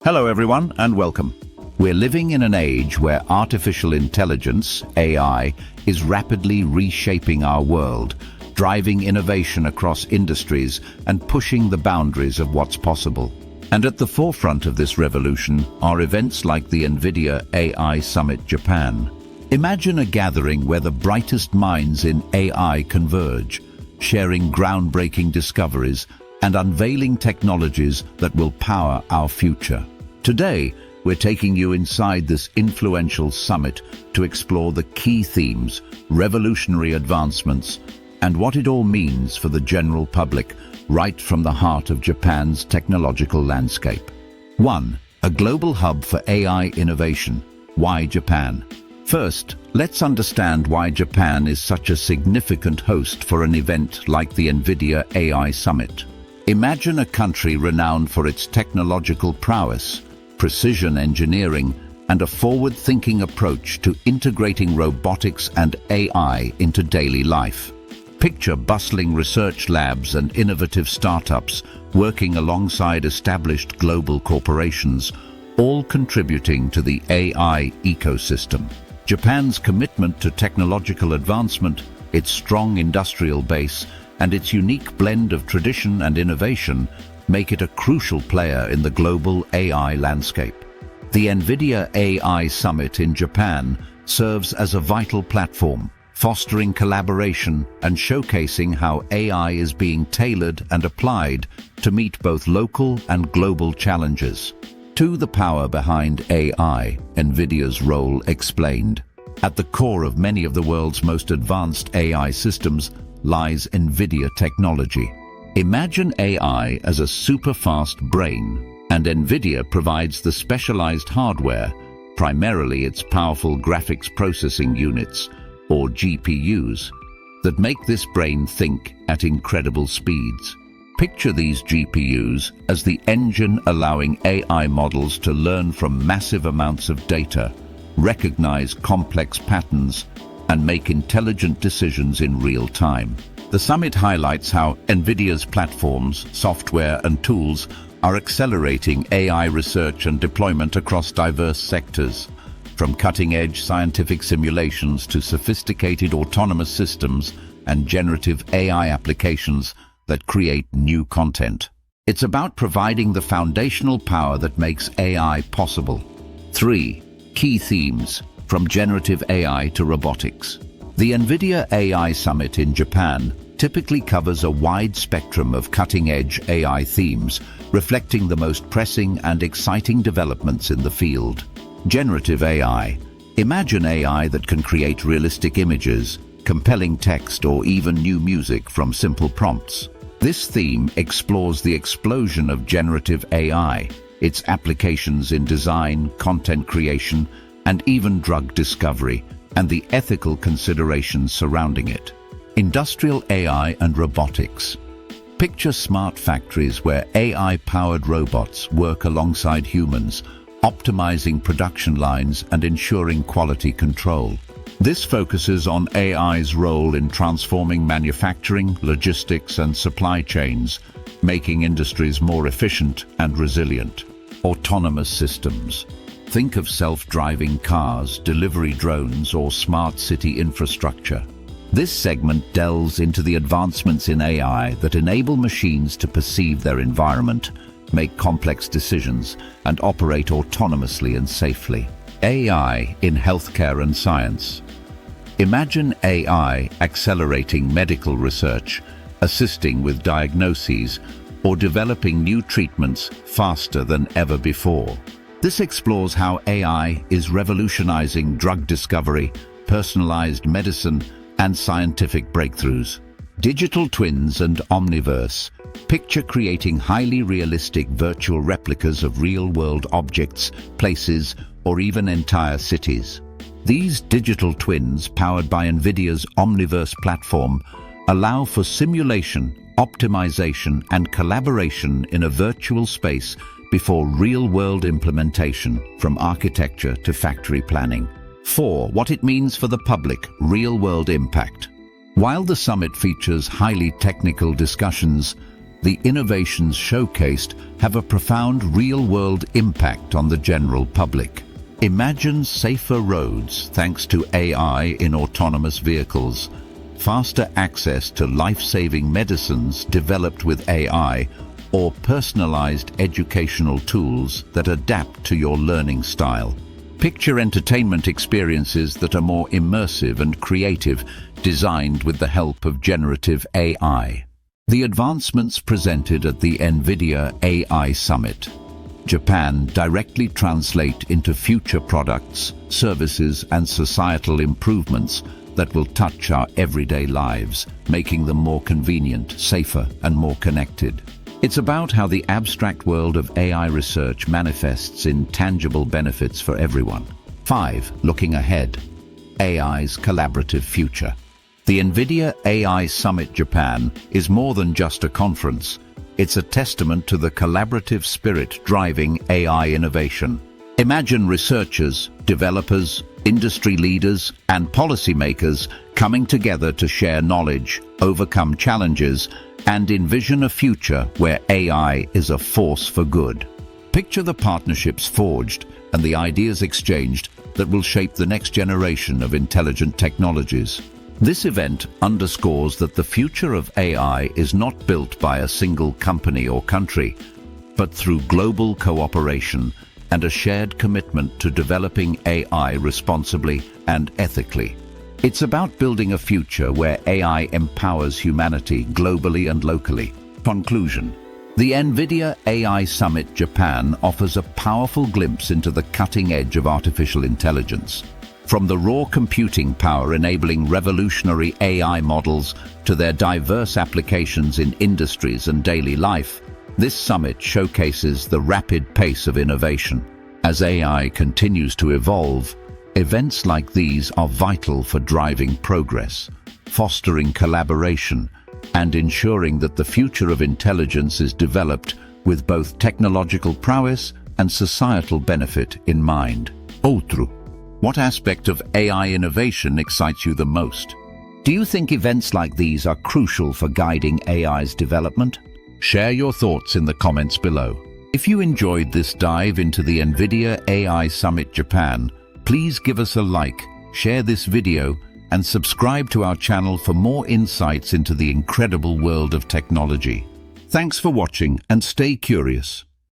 Hello everyone and welcome. We're living in an age where artificial intelligence, AI, is rapidly reshaping our world, driving innovation across industries and pushing the boundaries of what's possible. And at the forefront of this revolution are events like the NVIDIA AI Summit Japan. Imagine a gathering where the brightest minds in AI converge, sharing groundbreaking discoveries and unveiling technologies that will power our future. Today, we're taking you inside this influential summit to explore the key themes, revolutionary advancements, and what it all means for the general public, right from the heart of Japan's technological landscape. 1. A global hub for AI innovation. Why Japan? First, let's understand why Japan is such a significant host for an event like the NVIDIA AI Summit. Imagine a country renowned for its technological prowess, precision engineering, and a forward-thinking approach to integrating robotics and AI into daily life. Picture bustling research labs and innovative startups working alongside established global corporations, all contributing to the AI ecosystem. Japan's commitment to technological advancement, its strong industrial base, and its unique blend of tradition and innovation make it a crucial player in the global AI landscape. The NVIDIA AI Summit in Japan serves as a vital platform, fostering collaboration and showcasing how AI is being tailored and applied to meet both local and global challenges. 2. The power behind AI, NVIDIA's role explained. At the core of many of the world's most advanced AI systems lies NVIDIA technology. Imagine AI as a super-fast brain, and NVIDIA provides the specialized hardware, primarily its powerful graphics processing units, or GPUs, that make this brain think at incredible speeds. Picture these GPUs as the engine allowing AI models to learn from massive amounts of data, recognize complex patterns, and make intelligent decisions in real time. The summit highlights how NVIDIA's platforms, software, and tools are accelerating AI research and deployment across diverse sectors, from cutting-edge scientific simulations to sophisticated autonomous systems and generative AI applications that create new content. It's about providing the foundational power that makes AI possible. 3. Key themes, from generative AI to robotics. The NVIDIA AI Summit in Japan typically covers a wide spectrum of cutting-edge AI themes, reflecting the most pressing and exciting developments in the field. Generative AI. Imagine AI that can create realistic images, compelling text, or even new music from simple prompts. This theme explores the explosion of generative AI, its applications in design, content creation, and even drug discovery, and the ethical considerations surrounding it. Industrial AI and robotics. Picture smart factories where AI-powered robots work alongside humans, optimizing production lines and ensuring quality control. This focuses on AI's role in transforming manufacturing, logistics, and supply chains, making industries more efficient and resilient. Autonomous systems. Think of self-driving cars, delivery drones, or smart city infrastructure. This segment delves into the advancements in AI that enable machines to perceive their environment, make complex decisions, and operate autonomously and safely. AI in healthcare and science. Imagine AI accelerating medical research, assisting with diagnoses, or developing new treatments faster than ever before. This explores how AI is revolutionizing drug discovery, personalized medicine, and scientific breakthroughs. Digital twins and omniverse. Picture creating highly realistic virtual replicas of real-world objects, places, or even entire cities. These digital twins, powered by NVIDIA's Omniverse platform, allow for simulation, optimization, and collaboration in a virtual space before real-world implementation, from architecture to factory planning. 4. What it means for the public, real-world impact. While the summit features highly technical discussions, the innovations showcased have a profound real-world impact on the general public. Imagine safer roads thanks to AI in autonomous vehicles, faster access to life-saving medicines developed with AI, or personalized educational tools that adapt to your learning style. Picture entertainment experiences that are more immersive and creative, designed with the help of generative AI. The advancements presented at the NVIDIA AI Summit, Japan directly translate into future products, services, and societal improvements that will touch our everyday lives, making them more convenient, safer, and more connected. It's about how the abstract world of AI research manifests in tangible benefits for everyone. 5. Looking ahead. AI's collaborative future. The NVIDIA AI Summit Japan is more than just a conference. It's a testament to the collaborative spirit driving AI innovation. Imagine researchers, developers, industry leaders, and policymakers coming together to share knowledge, overcome challenges, and envision a future where AI is a force for good. Picture the partnerships forged and the ideas exchanged that will shape the next generation of intelligent technologies. This event underscores that the future of AI is not built by a single company or country, but through global cooperation and a shared commitment to developing AI responsibly and ethically. It's about building a future where AI empowers humanity globally and locally. Conclusion. The NVIDIA AI Summit Japan offers a powerful glimpse into the cutting edge of artificial intelligence. From the raw computing power enabling revolutionary AI models to their diverse applications in industries and daily life, this summit showcases the rapid pace of innovation. As AI continues to evolve, events like these are vital for driving progress, fostering collaboration, and ensuring that the future of intelligence is developed with both technological prowess and societal benefit in mind. Outro. What aspect of AI innovation excites you the most? Do you think events like these are crucial for guiding AI's development? Share your thoughts in the comments below. If you enjoyed this dive into the NVIDIA AI Summit Japan, please give us a like, share this video, and subscribe to our channel for more insights into the incredible world of technology. Thanks for watching and stay curious.